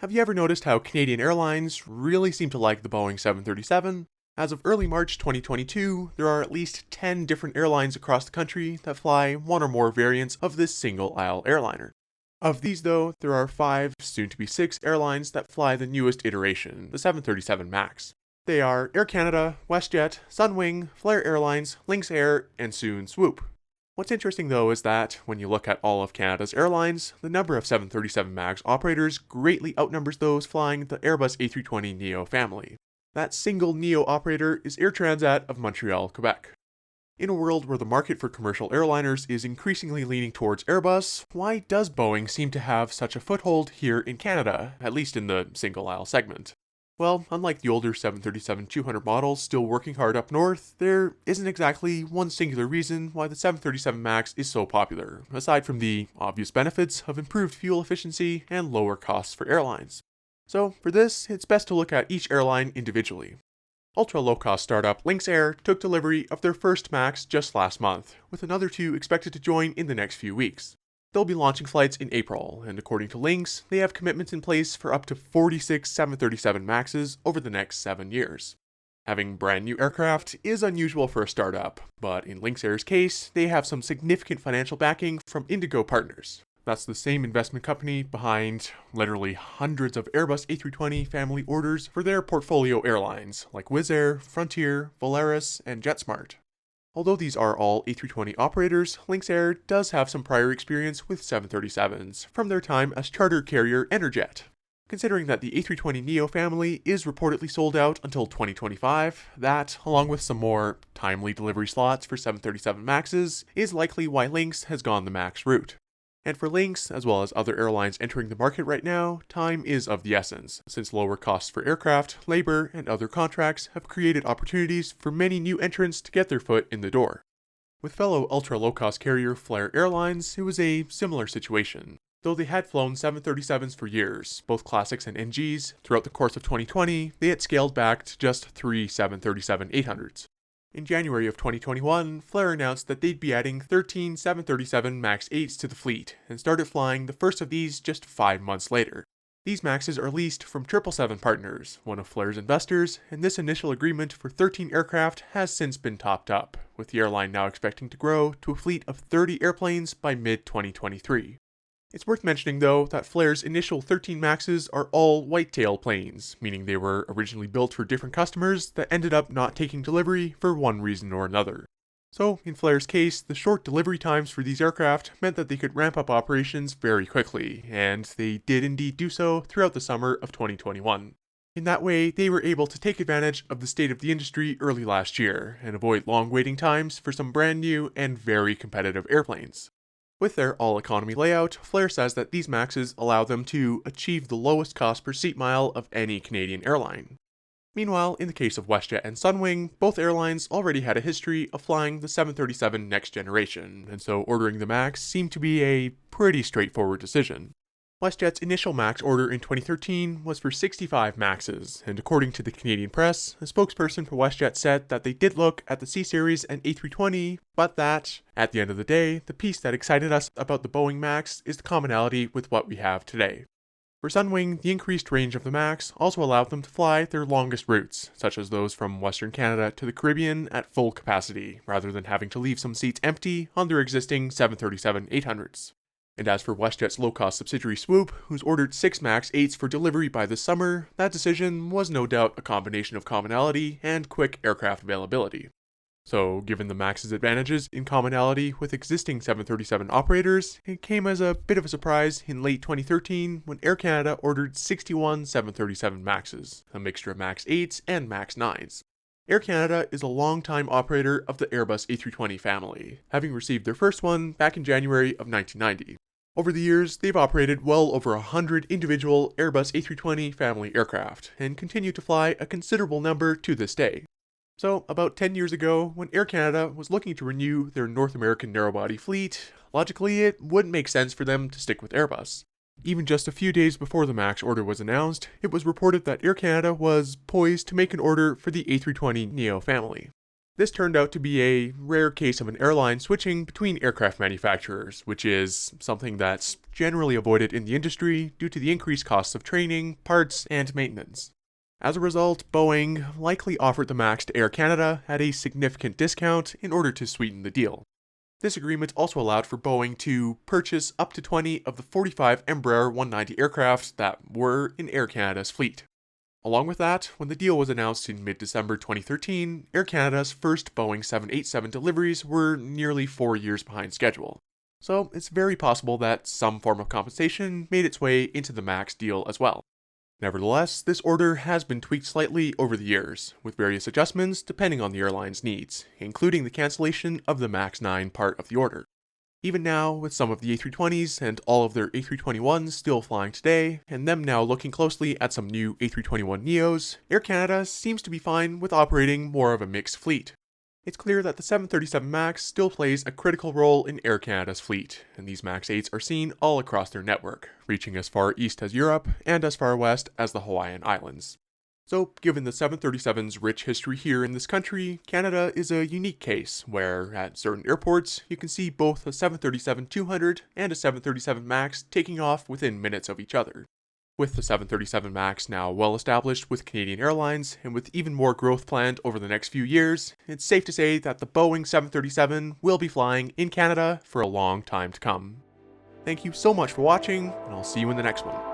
Have you ever noticed how Canadian Airlines really seem to like the Boeing 737? As of early March 2022, there are at least 10 different airlines across the country that fly one or more variants of this single-aisle airliner. Of these, though, there are 5, soon to be 6 airlines that fly the newest iteration, the 737 MAX. They are Air Canada, WestJet, Sunwing, Flair Airlines, Lynx Air, and soon Swoop. What's interesting though is that, when you look at all of Canada's airlines, the number of 737 MAX operators greatly outnumbers those flying the Airbus A320neo family. That single neo operator is Air Transat of Montreal, Quebec. In a world where the market for commercial airliners is increasingly leaning towards Airbus, why does Boeing seem to have such a foothold here in Canada, at least in the single-aisle segment? Well, unlike the older 737-200 models still working hard up north, there isn't exactly one singular reason why the 737 MAX is so popular, aside from the obvious benefits of improved fuel efficiency and lower costs for airlines. So, for this, it's best to look at each airline individually. Ultra-low-cost startup Lynx Air took delivery of their first MAX just last month, with another 2 expected to join in the next few weeks. They'll be launching flights in April, and according to Lynx, they have commitments in place for up to 46 737 MAXs over the next 7 years. Having brand new aircraft is unusual for a startup, but in Lynx Air's case, they have some significant financial backing from Indigo Partners. That's the same investment company behind literally hundreds of Airbus A320 family orders for their portfolio airlines like Wizz Air, Frontier, Volaris, and JetSmart. Although these are all A320 operators, Lynx Air does have some prior experience with 737s from their time as charter carrier Enerjet. Considering that the A320neo family is reportedly sold out until 2025, that, along with some more timely delivery slots for 737 MAXs, is likely why Lynx has gone the MAX route. And for Lynx, as well as other airlines entering the market right now, time is of the essence, since lower costs for aircraft, labor, and other contracts have created opportunities for many new entrants to get their foot in the door. With fellow ultra-low-cost carrier Flair Airlines, it was a similar situation. Though they had flown 737s for years, both classics and NGs, throughout the course of 2020, they had scaled back to just 3 737-800s. In January of 2021, Flair announced that they'd be adding 13 737 MAX 8s to the fleet, and started flying the first of these just 5 months later. These MAXs are leased from 777 Partners, one of Flair's investors, and this initial agreement for 13 aircraft has since been topped up, with the airline now expecting to grow to a fleet of 30 airplanes by mid-2023. It's worth mentioning, though, that Flair's initial 13 MAXs are all whitetail planes, meaning they were originally built for different customers that ended up not taking delivery for one reason or another. So, in Flair's case, the short delivery times for these aircraft meant that they could ramp up operations very quickly, and they did indeed do so throughout the summer of 2021. In that way, they were able to take advantage of the state of the industry early last year, and avoid long waiting times for some brand new and very competitive airplanes. With their all-economy layout, Flair says that these MAXs allow them to achieve the lowest cost per seat mile of any Canadian airline. Meanwhile, in the case of WestJet and Sunwing, both airlines already had a history of flying the 737 next generation, and so ordering the MAX seemed to be a pretty straightforward decision. WestJet's initial MAX order in 2013 was for 65 MAXs, and according to the Canadian press, a spokesperson for WestJet said that they did look at the C-Series and A320, but that, at the end of the day, the piece that excited us about the Boeing MAX is the commonality with what we have today. For Sunwing, the increased range of the MAX also allowed them to fly their longest routes, such as those from Western Canada to the Caribbean at full capacity, rather than having to leave some seats empty on their existing 737-800s. And as for WestJet's low-cost subsidiary Swoop, who's ordered 6 MAX 8s for delivery by this summer, that decision was no doubt a combination of commonality and quick aircraft availability. So, given the MAX's advantages in commonality with existing 737 operators, it came as a bit of a surprise in late 2013 when Air Canada ordered 61 737 MAXs, a mixture of MAX 8s and MAX 9s. Air Canada is a long-time operator of the Airbus A320 family, having received their first one back in January of 1990. Over the years, they've operated well over 100 individual Airbus A320 family aircraft, and continue to fly a considerable number to this day. So, about 10 years ago, when Air Canada was looking to renew their North American narrow-body fleet, logically it wouldn't make sense for them to stick with Airbus. Even just a few days before the MAX order was announced, it was reported that Air Canada was poised to make an order for the A320neo family. This turned out to be a rare case of an airline switching between aircraft manufacturers, which is something that's generally avoided in the industry due to the increased costs of training, parts, and maintenance. As a result, Boeing likely offered the MAX to Air Canada at a significant discount in order to sweeten the deal. This agreement also allowed for Boeing to purchase up to 20 of the 45 Embraer 190 aircraft that were in Air Canada's fleet. Along with that, when the deal was announced in mid-December 2013, Air Canada's first Boeing 787 deliveries were nearly 4 years behind schedule. So it's very possible that some form of compensation made its way into the MAX deal as well. Nevertheless, this order has been tweaked slightly over the years, with various adjustments depending on the airline's needs, including the cancellation of the MAX 9 part of the order. Even now, with some of the A320s and all of their A321s still flying today, and them now looking closely at some new A321neos, Air Canada seems to be fine with operating more of a mixed fleet. It's clear that the 737 MAX still plays a critical role in Air Canada's fleet, and these MAX 8s are seen all across their network, reaching as far east as Europe and as far west as the Hawaiian Islands. So, given the 737's rich history here in this country, Canada is a unique case where, at certain airports, you can see both a 737-200 and a 737 MAX taking off within minutes of each other. With the 737 MAX now well established with Canadian Airlines, and with even more growth planned over the next few years, it's safe to say that the Boeing 737 will be flying in Canada for a long time to come. Thank you so much for watching, and I'll see you in the next one.